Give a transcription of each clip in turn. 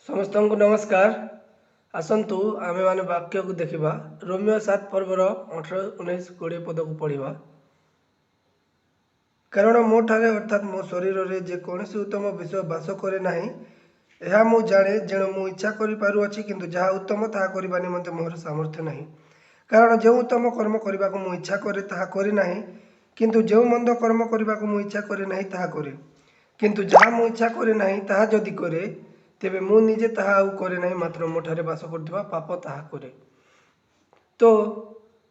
समस्त को नमस्कार। आसतु आमे माने वाक्य को देखा। रोमियो 7 पर्वर 18, 19, 20 पद को पढ़ा। कारण मो ठारे अर्थात मो शरीर रे जे कौन उत्तम विषय बास करे नाही यह मु जाने जेणु मु इच्छा करि किंतु जहाँ उत्तम ताहा करबा निमंते मोर सामर्थ्य नहीं। कारण जो उत्तम कर्म करने को मु इच्छा करे ताहा करि नाही किंतु जो मंद कर्म करने को मु इच्छा करे नाही ताहा करे। किंतु जहाँ मु इच्छा करे नाही ताहा जदि करे तेबे मु निजे ताहा आउ करे नाही मात्र मोठारे बास करथिबा पाप ताहा करे। तो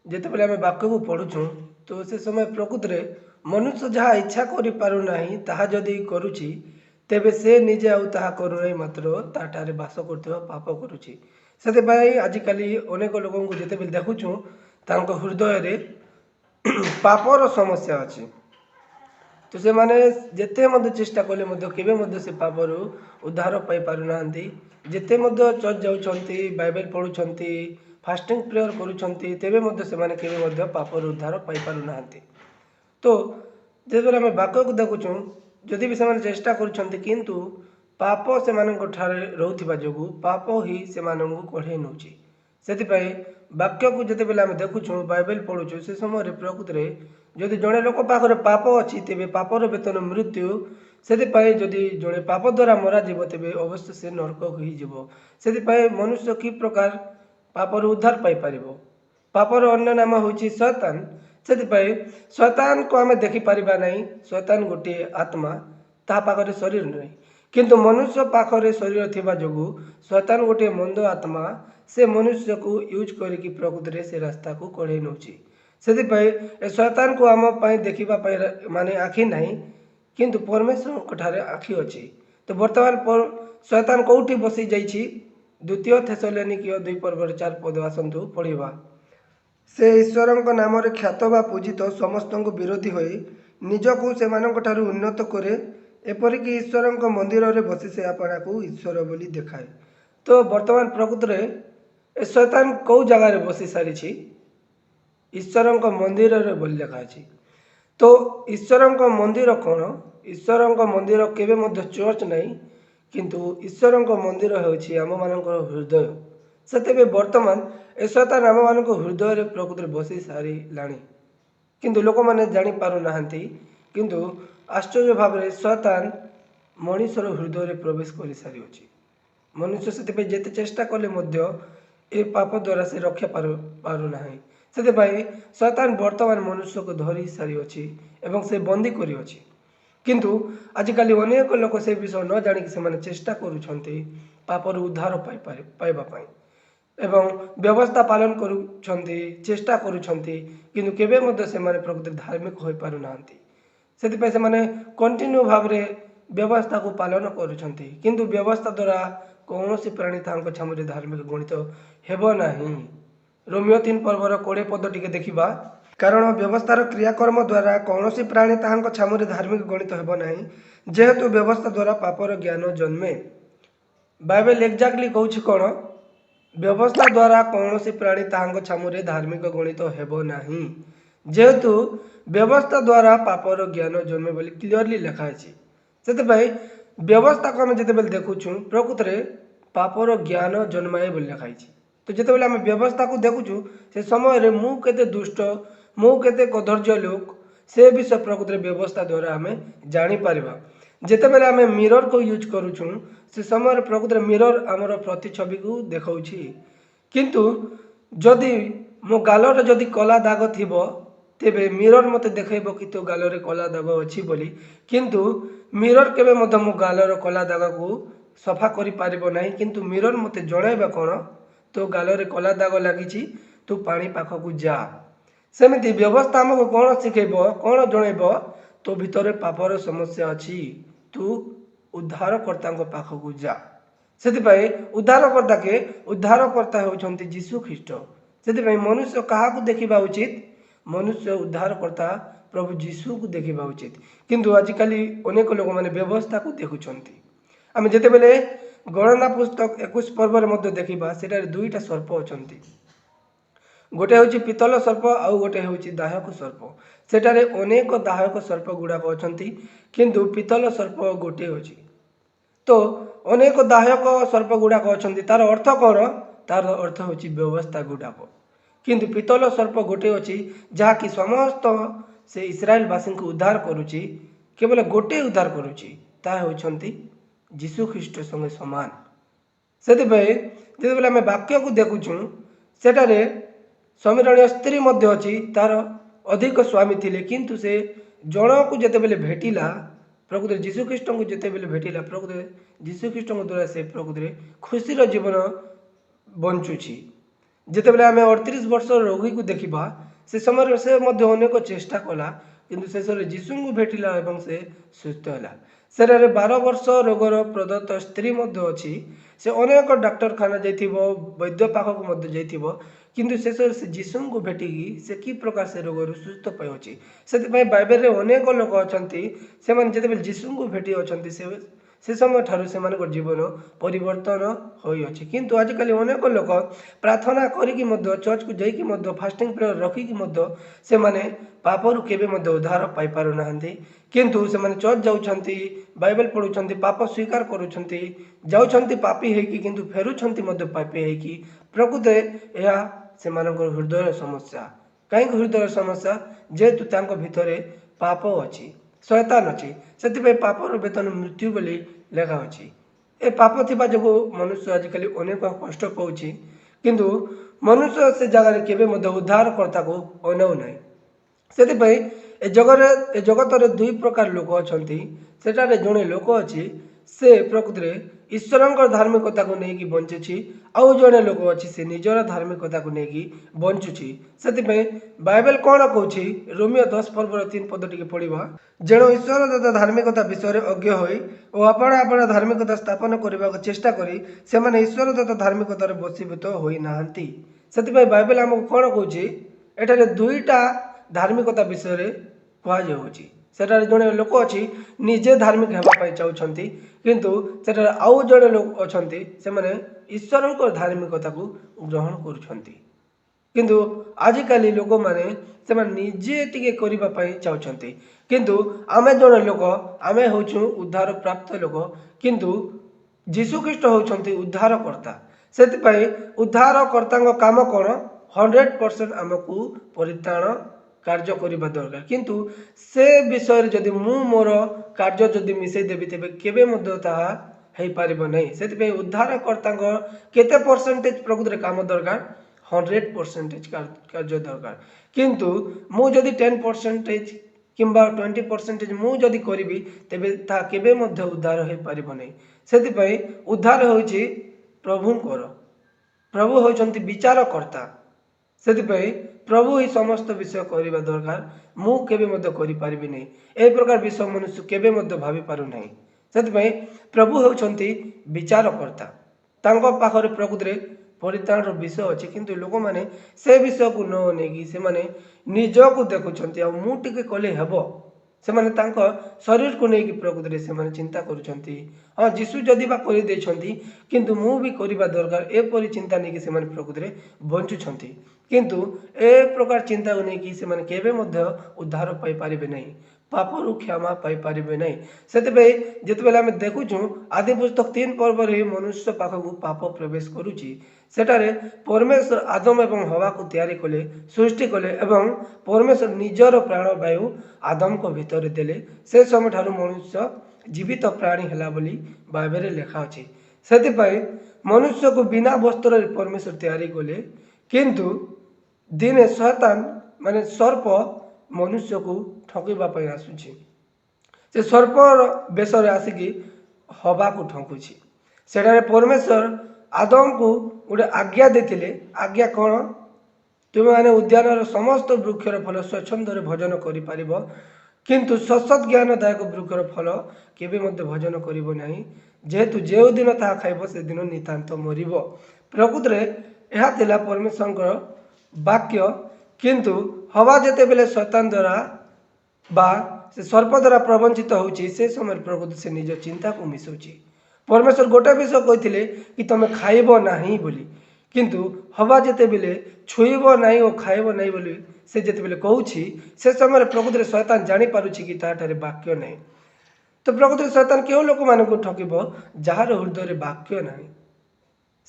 जितेबाला आम वाक्य को पढ़ुचु तो से समय प्रकृत में मनुष्य जहाँ इच्छा करि पारु नाही ताहा जदि करुछि तेबे से निजे आउ ताहा करू नाही मात्र ताठारे बास करथिबा पाप करुछि। सेतिपाई आजिकल अनेक लोगों को जितेबाला देखुचु तांको हृदय रे पापर समस्या अच्छी। तो से माने जेते मध्य चेष्टा कले मध्य केबे मध्य से पापरु उद्धार पाई पारु नांती। जेते मध्य चर्च जाउछंती बाइबल पढुछंती फास्टिंग प्रेयर करुछंती तेबे मध्य से माने केबे मध्य पापरु उद्धार पाई पारु नांती। तो जेबे हम वाक्य को देखुछु जदि भी से चेष्टा करुछंती किंतु पाप से मानक ठारे रहउथिबा जोगु पाप ही से मानक कढे नउची। सेतिपाई वाक्य को जिते बेला देखुछु बाइबल पढ़ुछु से समय प्रकृत रे जदि जड़े लोक पाखरे पाप अच्छी तेबे पापर वेतन मृत्यु। सेतिपाई जदि जड़े पाप द्वारा मरा जीव तेबे अवश्य से नरक होई जीव। सेतिपाई मनुष्य कि प्रकार पापर उद्धार पाई पारिबो। पापर अन्य नाम होची शैतान। सेतिपाई शैतान को आमे देखि पारिबा नहीं। शैतान गोटे आत्मा ता पाखरे शरीर नहीं किंतु मनुष्य पाखरे शरीर थिबा जोगु शैतान गोटे मंद आत्मा से मनुष्य को यूज करिकी प्रकृत रे से रास्ता को कढ़े नउची। सेतिपाई शैतान को आम पाई देखिबा पाई माने आखि नहीं किंतु परमेश्वर को ठारे आखि अछि। तो वर्तमान शैतान कोठी बसी जाइछि। द्वितीय थेसलोनिकीय 2 पर्वर 4 पद आसंतु पढ़िबा। से ईश्वरଙ୍କ नामରେ ख्यात ବା पूजित ସମସ୍ତଙ୍କୁ ବିରୋଧୀ ହୋଇ ନିଜକୁ ସେମାନଙ୍କ ଠାରୁ ଉନ୍ନତ କରେ ଏପରିକି ଈଶ୍ୱରଙ୍କ ମନ୍ଦିରରେ ବସି ସେ ଆପଣାକୁ ଈଶ୍ୱର ବୋଲି ଦେଖାଏ। तो वर्तमान प्रकृत रे शैतान कौ जगार बसी सारी ईश्वरଙ୍କ मंदिर रे बोली लिखा अछि। तो ईश्वरଙ୍କ मंदिर कौन? ईश्वरଙ୍କ मंदिर केबे मध्य चर्च नहीं किंतु ईश्वरଙ୍କ मंदिर होछि आम मानकर हृदय। सेतेबे वर्तमान शैतान आम मानक हृदय रे प्रकृत रे बसी सारी लाणी किंतु लोक माने जानि पारु नाहंती। किंतु आश्चर्य भाव रे शैतान मनुष्यर हृदय रे प्रवेश करि सारी अछि। मनुष्य से जेते चेष्टा कले मध्य ए पाप द्वारा से रक्षा पारु नाही। सेतिपाई शैतान वर्तमान मनुष्य को धरी सारी अछि एवं से बंदी करी अछि। किंतु आजिकल अनेक लोक से विषय न जानिक से माने चेष्टा करुछंती पापर उद्धार पाइबा पाई एवं व्यवस्था पालन करुछंती चेष्टा करुछंती किंतु केबे मध्य से माने प्रकृति धार्मिक होई पारु नांती। सेतिपाई से माने कंटिन्यू भाव रे व्यवस्था को पालन करुछंती किंतु व्यवस्था द्वारा कौन सी प्राणी तांको छामुरे धार्मिक गणित हेबो नाही। रोमियो 3 पर्वर 20 पद टिके देखिबा। कारण व्यवस्थार क्रियाकर्म द्वारा कौन सी प्राणी तांको छामुरे धार्मिक गणित हेबो नाही जेहेतु व्यवस्था द्वारा पापर ज्ञान जन्मे। बाइबल एक्जाक्टली कहूछि कोन व्यवस्था द्वारा कौन सी प्राणी तांको छामुरे धार्मिक गणित हेबो नाही जेहेतु व्यवस्था द्वारा पापर ज्ञान जन्मे बोली क्लियरली लिखा अछि। सेतिपाई व्यवस्था को आम जिते देखुछु प्रकृत रे पापर ज्ञान जन्माए बोली लिखाई। तो जिते आम व्यवस्था को देखुछु से समय रे मु केते दुष्ट मु केते कदर्य लोक से विषय प्रकृत रे व्यवस्था द्वारा आम जानी पारिबा। जिते आम मिरर को यूज करुछु से समय प्रकृत रे मिरर आमर प्रतिछवि को देखाउछि किंतु जदि मो गालर जदि कला दाग थिबो तेबे मिरर मते देखैबो कि तो गालरे कला दाग अछि बोली किंतु मिरर केबे मते मो गालर कला दाग को सफा करि पारिबो नाही किंतु मिरर मते जणाइबा कोन तो गालरे कला दाग लागिछि तू पानी पाख को जा। सेमिति व्यवस्था हमको कोन सिखैबो कोन जणाइबो तो भितरे पापर समस्या अछि तू उद्धारकर्ता को पाख को जा। सेतिपाई उद्धारकर्ता के उद्धारकर्ता होउछंती यीशु ख्रीष्ट। सेतिपाई मनुष्य काहा को देखिबा उचित? मनुष्य उद्धारकर्ता प्रभु यीशु को देखिबा उचित किंतु आजिकल अनेक लोक माने व्यवस्था को देखुछंती। आम जिते बेले गणना पुस्तक 21 पर्वर मध्य देखिबा सेटार दुईटा सर्प अछंती। गोटे होची पितल सर्प आउ गोटे होची दाहक सर्प। सेटारे अनेक दाहक सर्प गुड़ाक अछंती किंतु पितल सर्प गोटे अछि। तो अनेक दाहक सर्प गुड़ाक अच्छा तार अर्थ कौन तार अर्थ हूँ व्यवस्था गुड़ाक किंतु पितल सर्प गोटे अच्छी जहाँकि समस्त से इस्राएलवासी को उद्धार करुच्ची केवल गोटे उद्धार करुच्ची ता होती जीशु ख्रीस्ट संगे समान से जिते आम वाक्य को देखुचु सेठारे समीरणीय स्त्री अच्छी तार अधिक स्वामी थिले किंतु से जन को जिते बेले भेटिला प्रकृति जीशुख्रीष्ट को जिते बेले भेटिला प्रकृति जीशुख्रीष्ट द्वारा से प्रकृति खुशीर जीवन बंचुची जिते बेले आम 38 वर्ष रोगी को देखा से समय से अनेक चेष्टा कला किंतु शेष जीशु को भेटिला एवं से सुस्थ है सेठारे 12 वर्ष रोगर प्रदत्त स्त्री अच्छी से अनेक डाक्तरखाना जाइथिबो वैद्य पाखक जाइथिबो किंतु शेष से जीशु को भेटिकी से कि प्रकार से रोग सुस्थ पाई से बाइबल रे अनेक लोक अच्छा से जिते जीशु को भेटी अच्छा से समय ठारू से जीवन परिवर्तन होइछि किंतु आजिकल अनेक लोक प्रार्थना करिकी चर्च को जाइकी फास्टिंग पीरियड रखिकी से माने पापरु केबे उद्धार पाई पारु नाहंती किंतु से माने चर्च जाउछंती बाइबल पढुछंती पाप स्वीकार करूछंती जाउछंती पापी हेकी किंतु फेरुछंती पापी हेकी प्रकृति या से हृदय समस्या कहीं हृदय समस्या जेहेतु तांको भितरे पाप अच्छी शैतान अच्छी से पापर वेतन मृत्यु बोली लेखा अच्छी ए पाप थिबा जो मनुष्य आजिकल अनेक कष्ट पाँच किंतु मनुष्य से जगह केबे उद्धार कर्ता को अनाऊ ना से जगत रे दुई प्रकार लोक अच्छा सेठारे जड़े लोक अच्छी से प्रकृति ईश्वर धार्मिकता को लेकिन बंचुची आउ जड़े लोक अच्छी से निजर धार्मिकता को लेकिन बंचुची से बाइबल कौन कौन रोमियो 10 पर्वर 3 पद टी पढ़ा जेणु ईश्वर दत्त धार्मिकता विषय अज्ञ हो आपण धार्मिकता स्थापन करने को चेष्टा करी से माने ईश्वर दत्त धार्मिकतार बसीभूत होना से बाइबल आमको कौन कौच एठारे दुईटा धार्मिकता विषय कहुच्छी सेठारे जड़े लोक अच्छी निजे धार्मिक होगापी चाहते किंतु सेठारे आउ जड़े लोक अच्छा से माने ईश्वर धार्मिकता को ग्रहण करुछंती किंतु आजिकाली लोक माने से निजे टिके करने चाहते किंतु आमे जड़े लोक आमे होचु उद्धार प्राप्त लोक किंतु जीशुख्रीष्ट होचंती उद्धारकर्ता से उद्धारकर्ता काम कौन 100% आमको परित्राण कार्य करने दरकार किंतु से विषय जदि मु मोर कार्य जदि मिसई देवी तेबे केबे हो पार नहीं से उद्धारकर्ता केते परसेंटेज प्रकृति काम दरकार 100% कार्य दरकार किंतु मु जदि 10% किंबा 20% मु जदि करी तेबे ता केबे उद्धार हो पार नहीं से उद्धार होछि प्रभुंकर प्रभु होचंती विचारकर्ता से प्रभु ही समस्त विषय करने दरकार मु केबे करि पारिबि नहीं ए प्रकार विषय मनुष्य केबे भाभी पारु नहीं से प्रभु होचंती विचारकर्ता तांको पाखरे प्रकृति परित्राण विषय अच्छे किंतु लोक माने से विषय को न नेकी से माने निज को देखुछंती आ मु टिके कले हेबो से माने तांको शरीर को लेकिन प्रकृति से माने चिंता करुछंती हाँ जीशु जदि बा करि देछंती किंतु मु भी करबा दरकार ए परि चिंता नेकी से माने प्रकृति बंचुछंती किंतु ए प्रकार चिंता को लेकिन से माने केबे उद्धार पाई पारिबे नहीं पापरु क्षमा पाई पारिबे नहीं से जिते आम देखुचु आदि पुस्तक 3 पर्व मनुष्य पाखक पाप प्रवेश करुची सेठारे परमेश्वर आदम एवं हवा को तैयारी कले सृष्टि कले एवं परमेश्वर निजर प्राण वायु आदम को भीतर देले से समय ठारू मनुष्य जीवित प्राणी हैला बोली बाइबल लेखा अछि से मनुष्य को बिना वस्त्र परमेश्वर तैयारी कले किंतु दिने शैतान माने सर्प मनुष्य को ठकवा आसूची से सर्पर बेश आसिकी हवा को ठकुची सेठारे परमेश्वर आदम को गोटे आज्ञा देथिले आज्ञा कौन तुम मैंने उद्यान समस्त वृक्षर फल स्वच्छंद भोजन करि परिबो किंतु ससत ज्ञानदायक वृक्षर फल केबे भोजन करिबो नाही जेहेतु जो दिन ता खाइबो से दिन नितांत मरिबो प्रकृति रे एहा थिला परमेश्वर वाक्य किंतु हवा जेते बेले शैतान द्वारा बा से सर्प द्वारा प्रवंचित होची से समय प्रकृति से निज चिंता को मिसुची परमेश्वर गोटे विषय कहते कि तुम खाइब नहीं बोली किंतु हवा जेते बेले छुईब नहीं और खाइब नहीं बोली से जेते बेले कहूची से समय प्रकृति शैतान जानी पारुची कि ताठारे वाक्य नहीं तो प्रकृति शैतान केउं लोकमानंकु ठकिबो जार हृदय वाक्य नाही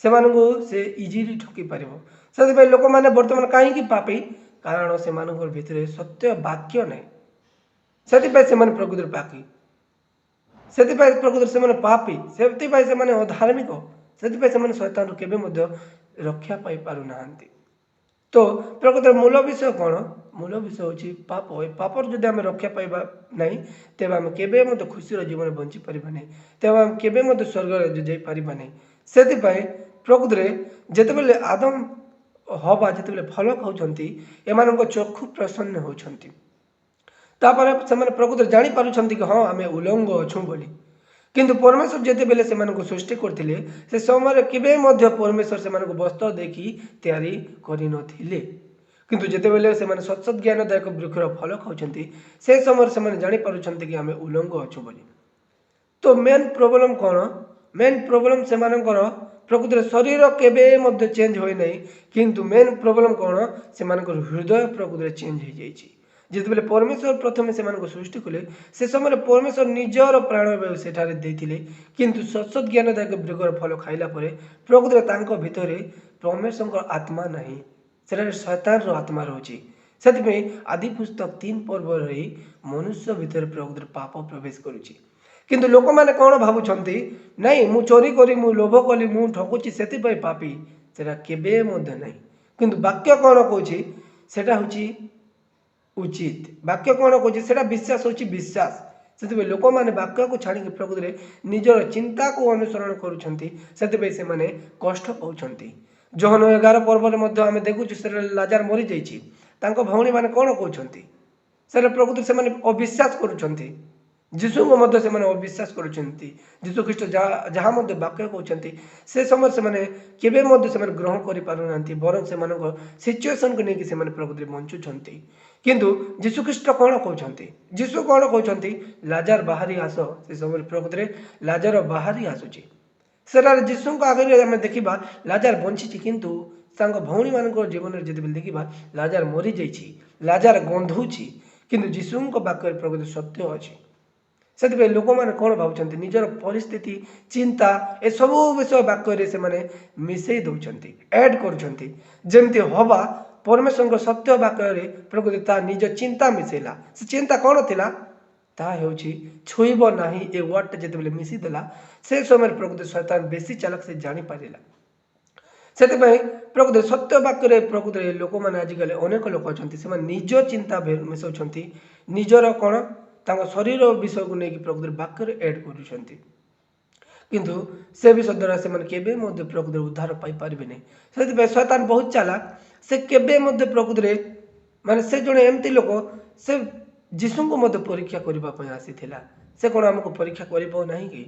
सेमानंकु से इजिली ठकी पारिबो। सेतिपय लोकमाने वर्तमान काहेकि पापी कारण सेमानंकर भितरे सत्य वाक्य नाही सेतिपय सेमाने प्रकृतिर पापी सेतिपय प्रकृतिर सेमाने पापी सेतिपय सेमाने अधार्मिक सेतिपय सेमाने शैतानरु केबे मध्ये रक्षा पाई पारु नाहांती। तो प्रकृतर मूल विषय कौन मूल विषय हूँ पाप पापर जदि आम रक्षा पाइबा ना तेज आम केवे खुशी जीवन बंची पारिबा नहीं तेज आम केवे स्वर्ग जापर नहीं से प्रकृत जितेबले आदम हवा जितेबले फल खाऊँच एम चक्षु प्रसन्न होती से प्रकृत जापार कि हाँ आम उलंग अच्छू बोली किंतु परमेश्वर जितेबले से सृष्टि करते से समय केवे परमेश्वर से वस्त्र देखी तैयारी करनथिले किंतु जितेबले से सत्सत ज्ञानदायक वृक्षर फल खाऊँ से समय से जापार कि आम उलंग अच्छु बोली। तो मेन प्रोब्लेम कौन मेन प्रोब्लेम से प्रकृत शरीर केवे चेंज होना किंतु मेन प्रोब्लेम कौन से हृदय प्रकृत चेंज हो जाए जितेबले परमेश्वर प्रथम से सृष्टि कले से समय परमेश्वर निजर प्राण सेठारे देथिले किंतु सत्सत ज्ञानदायक वृक्षर फल खाइला परे प्रकृत तांको भितरे परमेश्वर आत्मा नहीं से शैतान आत्मा रही से आदि पुस्तक 3 पर्व रही मनुष्य भितर प्रकृत पाप प्रवेश करुच्ची किंतु लोक मैंने कौन भावुंट नहीं मु चोरी करी मु लोभ कली मु ठकुची से पापी सेटा केबे नहीं किंतु वाक्य कौन कौची सेटा होची उचित वाक्य कौन कौची सेटा विश्वास होची विश्वास से लोक मैंने वाक्य को छाड़ी प्रकृत निजर चिंता को अनुसरण करुछंती से माने कष्ट पाउछंती। जहन 11 पर्व आम देखु से लाजार मरी जाइए भौणी मैंने कौन कहते से प्रकृति से अविश्वास करुछंती जीशु को मध्य से अविश्वास करुछंती जीशु ख्रीष्ट जहाँ वाक्य कहते से समय से केवे से ग्रहण कर पारना बरं से सिचुएसन को लेकिन से प्रकृति बंचुंट किंतु जीशु ख्रीष्ट कौन कहते जीशु कौन कहते लाजार बाहरी आस से समय प्रकृति लाजार बाहरी आसूची सेटा जीशु आगे आम देखा लाजार बंची किंतु भौणी मान जीवन में जिते देखा लाजार मरी जाइए लाजार गंधुची किंतु जीशु वाक्य प्रकृति सत्य अच्छी से लोक मैंने कौन भावुंट निजर परिस्थिति चिंता ए सब विषय वाक्य से मिसई दौरान ऐड करमती हवा परमेश्वर सत्य वाक्य प्रकृति ता निज चिंता मिसेला से चिंता कौन थिला ताहा छुईब ना ए वर्ड जिते मिसीदेला से समय प्रकृति शैतान बेसी चालक से जानी पारिला से प्रकृति सत्य वाक्य प्रकृति लोक मैंने आजिकल अनेक लोक अच्छा से निज चिंता मिसाउछंती निजर कौन शरीर विषय को लेकिन प्रकृति वाक्य ऐड करुछंती किंतु से विषय द्वारा से केबे प्रकृति उद्धार पाई पारिबे नहीं से शैतान बहुत चालाक से केबे प्रकृति माने से जड़े एमती लोक से जीशु को परीक्षा करने आसीथिला से कौन आमको परीक्षा कर कि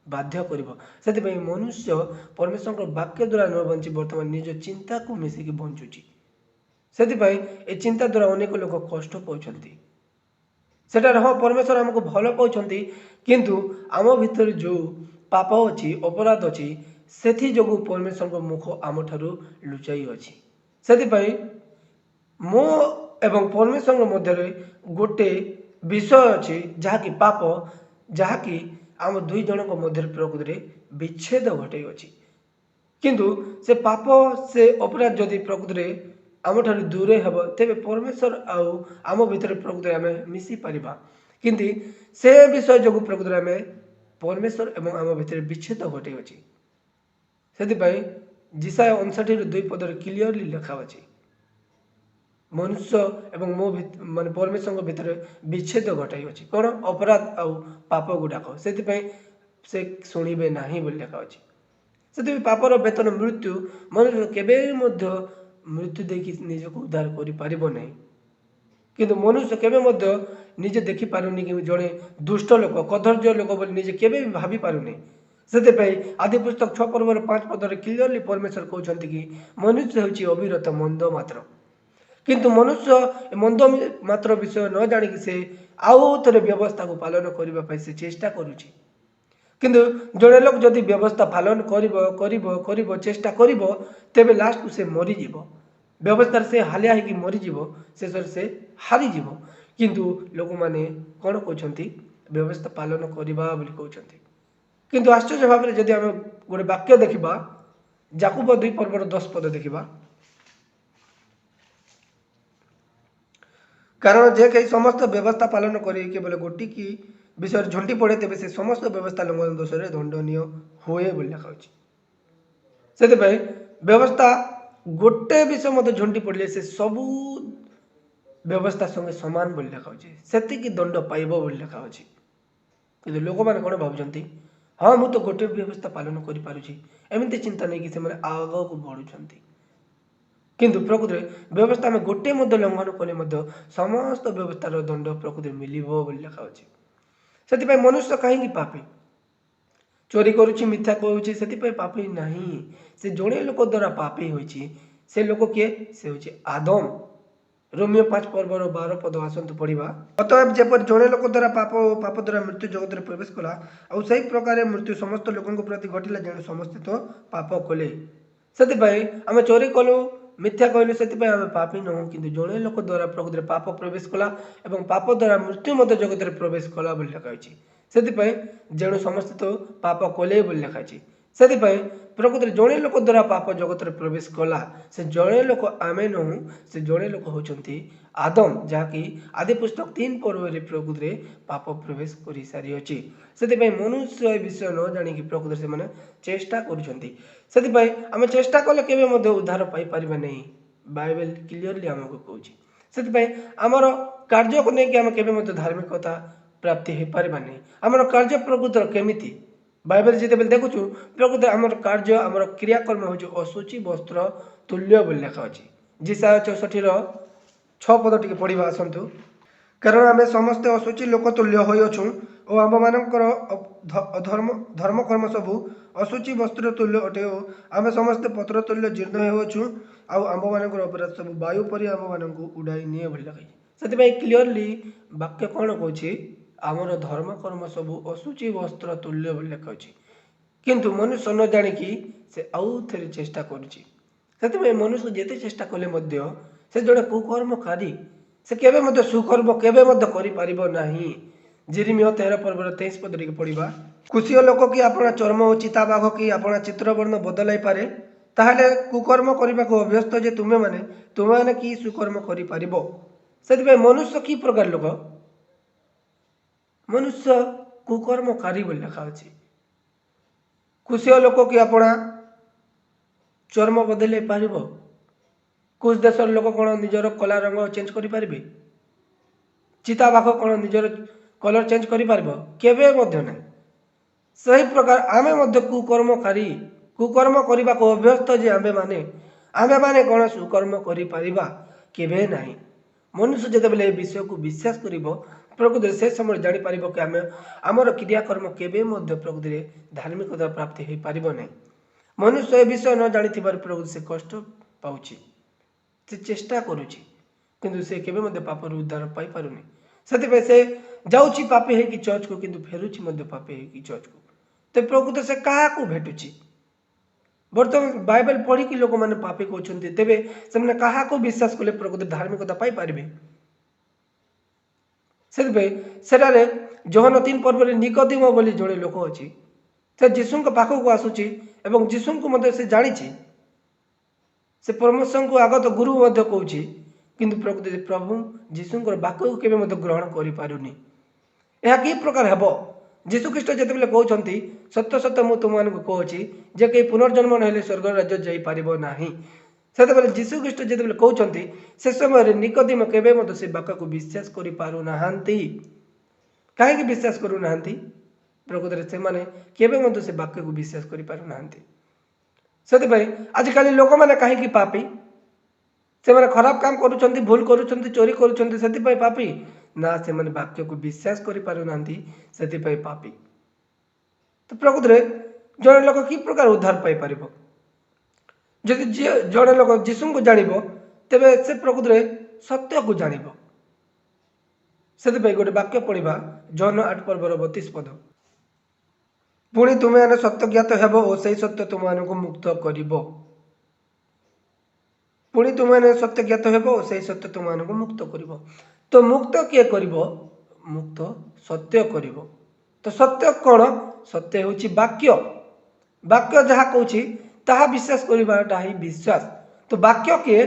बाध्य कर मनुष्य परमेश्वर वाक्य द्वारा न बंची बर्तमान निज चिंता को मिसिकी बंचुची से चिंता द्वारा अनेक लोक कष्ट पाउछंती सेटार हाँ परमेश्वर आमको भल पाउछंती किंतु आम भितर जो पाप अच्छी अपराध अच्छी से जो परमेश्वर मुख आम ठारू लुचाई अच्छी से मो एवं परमेश्वर मध्य गोटे विषय अच्छी जहाँकि पाप जहाँकि आम दुई जन मध्य प्रकृति विच्छेद घटे अच्छी किंतु से पाप से अपराध जदि प्रकृति आम ठार दूर हेब तेरे परमेश्वर आम भीतर प्रकृति आम मिसी पारिबा किंतु से विषय जो प्रकृति आम परमेश्वर एवं आम भीतर विच्छेद घटे अच्छी से जिसाय 59 पदर क्लियरली लिखा अच्छी मनुष्य एवं मो मान परमेश्वर भीतर विच्छेद घटाई अच्छी कौन अपराध आउ पाप गुड़ाक से शुणे ना लिखा अच्छी से पापर वेतन मृत्यु मनुष्य केवे मृत्यु देखी निजक उद्धार कर किंतु मनुष्य केवे निजे देखी पारुनी कि जड़े दुष्ट लोक कदर्य लोक बोली निजे केवे भी भाभी पारुनी से आदि पुस्तक 6 पर्व 5 पदर क्लियरली परमेश्वर कहते कि मनुष्य होची अविरत मंद मात्र किंतु मनुष्य मंद मात्र विषय न जानिक से आउ थे व्यवस्था को पालन करने से चेष्टा करुच्ची किंतु जड़े लोक जदि व्यवस्था पालन कर चेष्टा तेबे लास्ट को से मरीज व्यवस्था से हालिया हो मरीज शेष से हारीज किंतु लोक मैंने कौन कहते व्यवस्था पालन करवा बोली कहउछंती। किंतु आश्चर्य भाव जदि आम गोटे वाक्य देखा याकूब 2 पर्वर 10 पद देखा, कारण जे कहीं समस्त व्यवस्था पालन करे केवल गोटी की विषय झंटी पड़े तेज से समस्त व्यवस्था लंघन दोष दंडनीय हुए बोली लिखा होछि। से व्यवस्था गोटे विषय मत झंटी पड़े से सबू व्यवस्था संगे समान बोली लिखा होछि, सेतिकी दंड पाइब बोली लिखा होछि। कि लोक मैंने कौन भावुंट हाँ मुझे तो गोटे व्यवस्था पालन कर पारुछि एमती चिंता नहीं कि से आग को बढ़ुंट, किंतु प्रकृति व्यवस्था में गोटे लंघन कले समस्त व्यवस्थार दंड प्रकृति मिलिबो बोली लिखा होछि। से मनुष्य कहीं पापी चोरी करुच्ची मिथ्या कहूँ से पापी नहीं, से जड़े लोक द्वारा पापी होइछि। से लोक किए से होछि आदम। रोमियो 5 पर्वर 12 पद आसतु पढ़ा। अतएव जेपर जड़े लोक द्वारा पाप द्वारा मृत्यु जगत में प्रवेश कला और सही प्रकार मृत्यु समस्त लोकों प्रति घटिला जेणु समस्ते तो पाप कले। से आम चोरी कलु मिथ्या कहलु से आम पापी नहु, किंतु जड़े लोक द्वारा प्रकृति पाप प्रवेश कला और पाप द्वारा मृत्यु मत जगत में प्रवेश कला बोली लिखाई। से जेणु समस्ते तो पाप कले बोली लिखाई। से प्रकृति जड़े लोक द्वारा पाप जगत में प्रवेश कला, से जड़े लोक आमे नहु, से जड़े लोक होचंती आदम, जहाँकि आदि पुस्तक 3 पर्व प्रकृति पाप प्रवेश कर सारी अच्छी। से मनुष्य ए विषय न जाणी प्रकृति से मैंने चेष्टा करुँच। से आम चेष्टा कले केवे उद्धार पाई नहीं, बाइबल क्लीयरली आमको कहूँ। से आमर कार्य को लेकिन आम के धार्मिकता प्राप्ति हो पार नहीं। आमर कार्य प्रकृतिर केमिति बाइबल जिते देखु प्रकृति आमर कार्य आमर क्रियाकर्म हूँ असुचि वस्त्र तुल्य बोली लिखा अच्छी। जिसाया 64:6 पद टी पढ़ा आसतु। कारण आम समस्ते असुचि लोक तुल्य होइछु और आम मानकर धर्म कर्म सबू असुचि वस्त्र तुल्य अटे। आम समस्ते पत्र तुल्य जीर्ण होछु आम मान अपराध सब वायु परी आम मान उड़ाई निए बोली लिखाई। से क्लीयरली वाक्य कौन कहूँ आमर धर्म कर्म सबू असुचि वस्त्र तुल्य बोली लिखा अच्छी, किंतु मनुष्य न जाणिकी से आउ थे चेष्टा करुच्ची। से मनुष्य जिते चेष्टा कले से जड़े कुकर्मकारी से केवे सुकर्म केवे कर नहीं। जेरेमिया 13 पर्वर 23 पद टी पढ़ा। कुशीय लोक कि अपना चर्म और चिता बाघ कि अपना चित्रवर्ण बदलाई पारे, ताहले कुकर्म करने को अभ्यस्त जे तुम्हें माने कि सुकर्म कर। से मनुष्य कि प्रकार लोक, मनुष्य कुकर्मकारी बोली लिखा अच्छी। कुशीय लोक कि अपना चर्म बदल पार, कुछ देशर लोक कौन निजर कला रंग चेंज करें, चिता बाघ कौन निजर कलर चेंज कर सही प्रकार आमे कुकर्मकारी कुकर्म करने को अभ्यस्त जे आमे माने कौन सुकर्म कर ना। मनुष्य जिते बेले विषय को विश्वास कर प्रकृति से समय जापर कि आम आमर क्रियाकर्म केवे प्रकृति धार्मिकता प्राप्ति हो पार ना। मनुष्य ए विषय न जानी प्रकृति से कष्ट पाँच, से चेष्टा करुच्ची किंतु से केवे पापर उद्धार पाई पारुनी। से जाऊँगी पापी है चर्च को किंतु फेरुची पापी है चर्च को। तो प्रकृति से क्या भेटुची बर्तमान बाइबल पढ़ी कि लोक मैंने पापी कहते तेरे से क्या विश्वास कले प्रकृति धार्मिकता पाई पारे। से जोहन 3 पर्व निकोदेम बोली जड़े लोक अच्छी, से जीशु पाखक आसूची एवं जीशु को से जानी से परमेश्वर को आगत गुरु कहूँ, किंतु प्रकृति प्रभु जीशु वाक्य को केवे ग्रहण कर पारुनी। यह कि प्रकार हेब जीशु ख्रीष्ट जिते कहते सत्य सत्य मुझे तुम मानक कहूँ जे कहीं पुनर्जन्म ना स्वर्ग राज्य जापर ना। से जीशु ख्रीष्ट जिते कहते से समय निकोदेम केवे से वाक्य को विश्वास कर पारुना। कहीं विश्वास करूना प्रकृति से मैंने केवे से वाक्य को विश्वास कर पारुना। से आजिकल लोक मैंने कहीं पापी से खराब काम करुँच भूल करुँच चोरी करुँच से पापी ना, से मैंने वाक्य को विश्वास कर पारुना से पापी। तो प्रकृति जड़े लोक कि प्रकार उद्धार पाई पार जदि जड़े लोक जीशु को जान तेरे से प्रकृति सत्य को जान। से गोटे वाक्य पढ़ा जॉन 8 पर्वर 32 पद। पुणी तुम्हें सत्य ज्ञात हेब और से सत्य तुमको मुक्त कर। पुणी तुम्हें सत्य ज्ञात हेब और से सत्य तुमको मुक्त कर। तो मुक्त किए कर मुक्त सत्य करिवो। तो सत्य कौन? सत्य होची वाक्य। वाक्य जहाँ कहूँ ताहा विश्वास करवाटा ही विश्वास। तो वाक्य के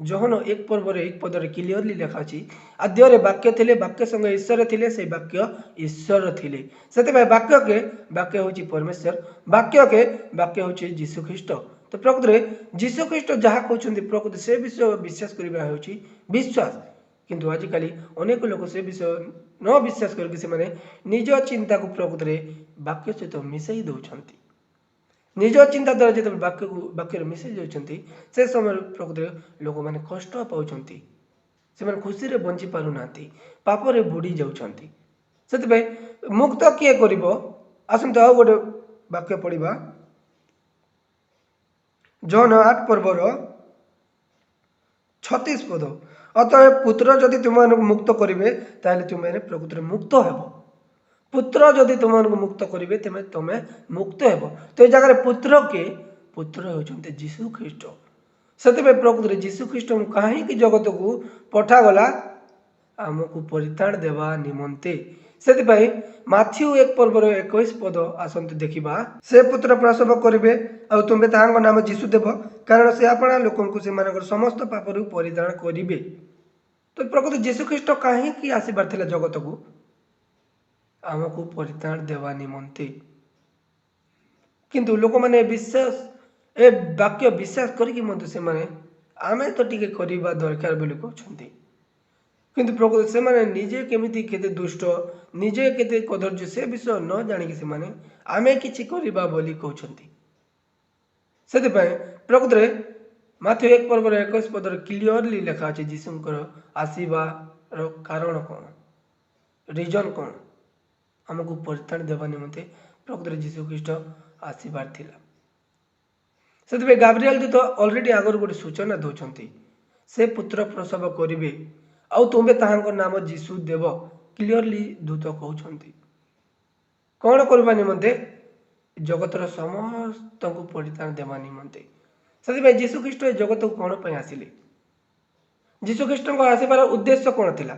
जहन एक पर्व एक पदर क्लीयरली लिखा अछि आद्य वाक्य थिले, वाक्य संगे ईश्वर थिले, से वाक्य ईश्वर थिले। से वाक्य होची परमेश्वर, वाक्य होची जीशु ख्रीष्ट। तो प्रकृत जीशु ख्रीष्ट जहाँ कहते प्रकृत से विषय विश्वास करवा होची विश्वास। किंतु आजिकाली अनेक लोग से विषय न विश्वास करके से माने निज चिंता को प्रकृत वाक्य सहित मिसई दौरान। निज चिंता द्वारा जो वाक्य मिसई जाती से समय प्रकृत लोक मैंने कष्ट पाँच से खुशी रे बंची पारना पापरे बुड़ी जाऊँच। से मुक्त किए कर आसतु आउ गोटे वाक्य पढ़ा जॉन 8 पर्वर 36 पद। अतः पुत्र जदि तुम मुक्त करेंगे ताले तुम्हें प्रकृति मुक्त हेब। पुत्र जदि तुम मुक्त करेंगे तेज तुम्हें मुक्त हेब। तो ये जगह पुत्र होते जीशु ख्रीष्ट। से प्रकृति जीशु ख्रीष्ट कहीं जगत को पठागला आमको परित्राण देवा निमंते। से माथ्यू 1 पर्वर 21 पद आसतु देखा। से पुत्र प्रसव करेंगे आ तुम्हें ताहां नाम जीशु देव, कारण से अपना लोक समस्त पापर परित्राण करेंगे। तो प्रकृति जीशु ख्रीष्ट कहीं आसबार था जगत को आमको परित्राण देवा निमंते। किंतु लोक मैंने विश्वास ए वाक्य विश्वास करके आमे तो टिके करवा दरकार बोली कहते। किंतु प्रकृति से माने निजे केमिति केते दुष्ट निजे केते कदर्य से विषय न जानिक से माने आमे किछि करबा बोली कहउछंती। सेति प्रकृति माथ्यू 1 पर्वर 21 पदर क्लियरली लिखा अछि जीशुंकर आसीबार कारण कौन, रीजन कौन, हमको परित्राण देवा निमंते प्रकृति जीशु ख्रीष्ट आसीबार थिला। से गाब्रिएल दूत ऑलरेडी आगर गोटे सूचना दौरान से पुत्र प्रसव करेंगे आउ तुम्हें ताहां नाम जीशु देव। क्लियरली दूत कहते कौन करवा निमंते जगतर समस्त को परित्राण देवा निमंते। से जीशु ख्रीष्ट जगत को कौन पर आसिले? जीशु ख्रीष्ट को आसबार उद्देश्य कौन थिला?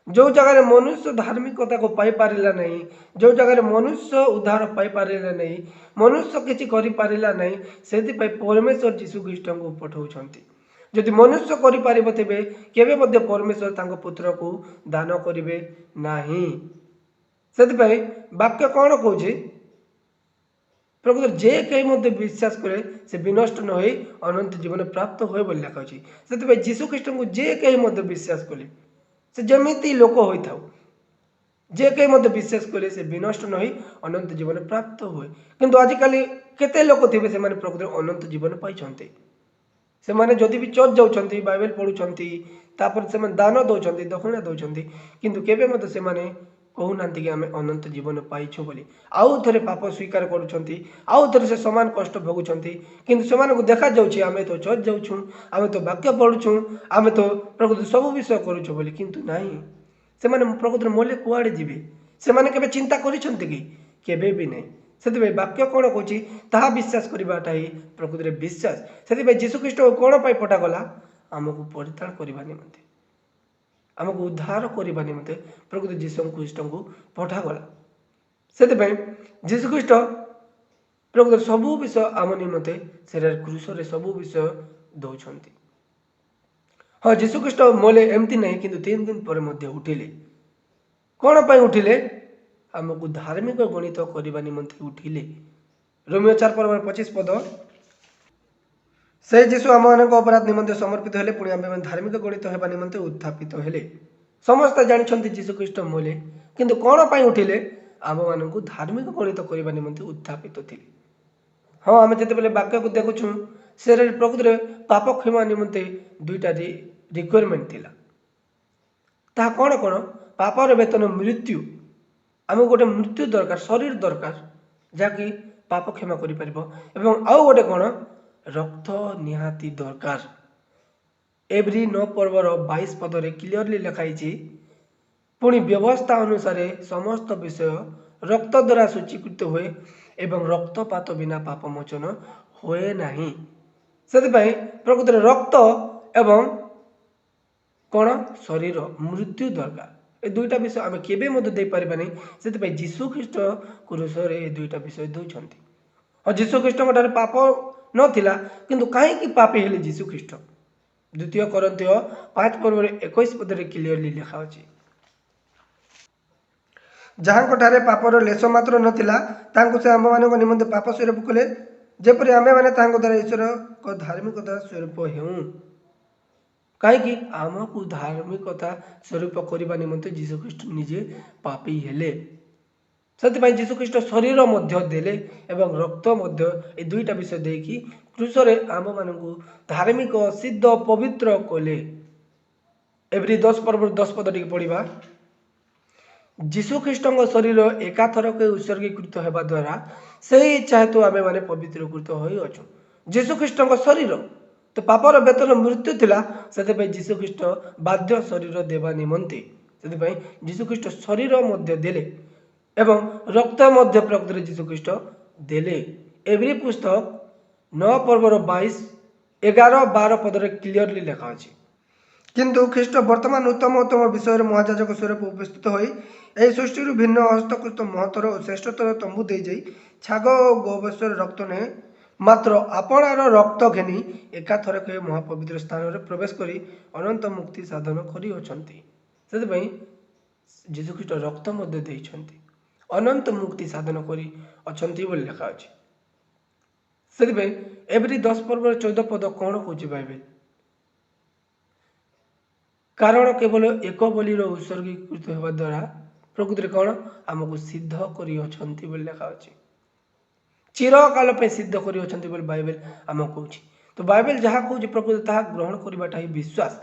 जो जगह मनुष्य धार्मिकता को पाई पारिला नहीं, जो जगह मनुष्य उद्धार पाई पारिला नहीं, मनुष्य किछि करि पारिला नहीं, सेति परमेश्वर जीशु ख्रीष्ट को पठाउछंती। जदि मनुष्य करिपारिब तेबे केबे मध्य परमेश्वर तांको पुत्र को दान करिवे नाही। सेति वाक्य कौन कहूछि? प्रकृत जे कहीं मध्य विश्वास करे से विनष्ट न होई अनंत जीवन प्राप्त होए बोली लिखा अछि। सेति जीशु ख्रीष्ट को जे कहीं मध्य विश्वास कले से जमिति लोक होइथाउ, जे कहीं मध्य विश्वास कले से विनष्ट न होई अनंत जीवन प्राप्त होए। किंतु आजिकाली केते लोक थिबे से माने प्रकृत अनंत जीवन पाइछन्ते। से माने जदि भी चर्च जाउछन्ती, बाइबल पढुछन्ती, तापर से माने दान दउछन्ती, दक्षिणा दउछन्ती, किंतु केबे मते से माने कहूनांती कि आमे अनंत जीवन पाइछु बोली। आउ थरे पाप स्वीकार करूछन्ती, आउ थरे से समान कष्ट भोगुछन्ती, किंतु सेमान को देखा जाउछि आमे तो चर्च जाउछु, आमे तो वाक्य पढुछु, आमे तो प्रकृति सब विषय करूछु बोली। किंतु नाही, से माने प्रकृति मोले कुआडे जिवे से माने केबे चिंता करिछन्ती कि? केबे भी नहीं। से वाक्य कौन कहूँ ताहा विश्वास करवाटा ही प्रकृति विश्वास। से जीशु ख्रीष्ट को कौन पाई पठागला? आमको परित्राण करने निमंते, आमको उद्धार करने निमंते प्रकृति जीशु ख्रीष्ट को पठागला। से जीशु ख्रीष्ट प्रकृति सबू विषय आम निमंते से क्रूस सबू विषय दौरान। हाँ, जीशु ख्रीष्ट मोले एमती नहीं, किंतु 3 दिन पर उठिले। कौन पाई उठिले? आमको धार्मिक गणित करने निमंते उठिले। रोमियो 4 पर्व 25 पद। से जीशु आम मान अपराध निमंते समर्पित हेले, पुणी आम धार्मिक गणित होगा निमंते उत्थापित हेले। समस्त जानते जीशु ख्रीष्ट मोले, किंतु कौन पाई उठिले? आम मान धार्मिक गणित करने निमंते उत्थापित थे। हाँ, आम जिते वाक्य को देखुँ से प्रकृति पाप क्षमा निमंते 2टा रिक्वायरमेंट थिला। ता कौन कौन? पापर वेतन मृत्यु। आमको गोटे मृत्यु दरकार, शरीर दरकार जहाँकि पाप क्षमा करें। आउ गोटे कौन? रक्त निहाती दरकार। एवरी 9 पर्वर 22 पदरे क्लियरली लिखाई पुणी व्यवस्था अनुसार समस्त विषय रक्त द्वारा सूचीकृत हुए एवं रक्तपात बिना पाप मोचन हुए नहीं। से प्रकृति रक्त एवं कौन? शरीर मृत्यु दरकार। ए दुईटा विषय आम केवे दे पारिबा नहीं से जीशु ख्रीष्ट क्रूसरे ए दुईटा विषय दौरान और जीशु ख्रीष्ट पाप नथिला किंतु कहीं पापी हेले जीशु ख्रीष्ट द्वितीय कोरिन्थीय 5:21 पदरे क्लियरली लिखा अछि जहाँ ठारे पापर लेश मात्र नथिला तांको से आम मान निमंते पाप स्वरूप कले जेपरि आमे माने तांको द्वारा ईश्वर को धार्मिकता स्वरूप हेउ कहीं आमको धार्मिकता स्वरूप करने निमंते जीशु ख्रीष्ट निजे पापी हेले से जीशु ख्रीष्ट शरीर मध्य देले एवं रक्त मध्य ए दुईटा विषय देकी क्रूसरे आम मानू धार्मिक सिद्ध पवित्र कले एवरी 10 पद टी पढ़ा जीशु ख्रीष्ट शरीर एकाथरक उत्सर्गीकृत होगा द्वारा से इच्छा हेतु आम मैंने पवित्रकृत होचु जीशु ख्रीष्ट शरीर तो पापर वेतन मृत्यु थिला से जीशु ख्रीष्ट बाध्य शरीर देवा निमंते से जीशु ख्रीष्ट शरीर मध्य देले एवं रक्त मध्य प्रकृत जीशु ख्रीष्ट देले एवरी पुस्तक 9:22-11-12 पदरे क्लियरली लिखा अछि किंतु ख्रीष्ट वर्तमान उत्तम उत्तम विषय महाजाजक स्वरूप उपस्थित होई एही सृष्टि भिन्न हस्तकृत महतर और श्रेष्ठतर तंबू दे जाई छाग और गोवत्सर रक्त ने मात्र आपणार रक्त घेनी एकाथरक महापवित्र स्थान में प्रवेश करी अनंत मुक्ति साधन करी अछंती से जीशु ख्रीष्ट रक्त मध्य देइछंती अनंत मुक्ति साधन करी अछंती बोली लिखा अछि से एवरी 10:14 पद कौन कौच बाइबल कारण केवल एक बलिर उत्सर्गीकृत होगा द्वारा प्रकृति कौन आमको सिद्ध करी अछंती बोली लिखा अछि चिरकाल पे सिद्ध करी अछंती बोली बाइबल आम कहूँ तो बाइबल जहाँ कहूँ प्रकृति ताहा ग्रहण करवाटा ही विश्वास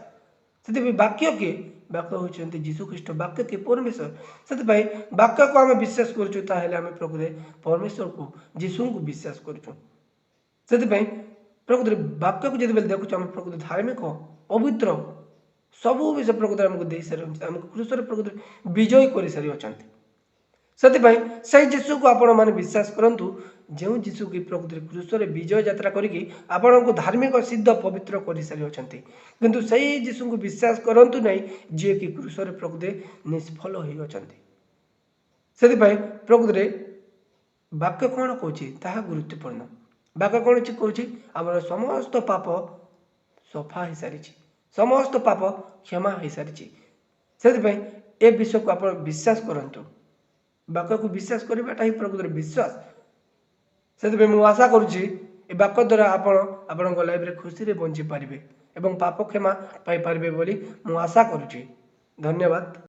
से वाक्य के वाक्य होती जीशु ख्रीष्ट वाक्य के परमेश्वर से वाक्य को आम विश्वास करुँ प्रकृति परमेश्वर को जीशु को विश्वास करुँ से प्रकृति वाक्य को जिते देखुचे आम प्रकृति धार्मिक पवित्र सबू विषय प्रकृति आमको दे सारी आमको क्रूसर प्रकृति विजयी कर सारी अच्छा से जीशु को आपण मैंने विश्वास करूँ जो जीशु की प्रकृति क्रूसर विजय यात्रा करी आपण को धार्मिक सिद्ध पवित्र कर सारी अच्छा किंतु सही जीशु को विश्वास करूँ ना जी कि क्रूसर प्रकृति निष्फल हो से प्रकृति वाक्य कौन कह गुरुत्वपूर्ण वाक्य कौन कौच आम समस्त पाप सफा हो सारी समस्त पाप क्षमा हो सारी से विषय को आप विश्वास करूँ वाक्य को विश्वास करवाटा ही प्रकृति विश्वास से मुझे आशा करुच्ची वाक्य द्वारा आपण लाइफ रे खुशी रे बंची पारे एवं पाप क्षमा पाई पारे बोली मु आशा करुच्ची धन्यवाद।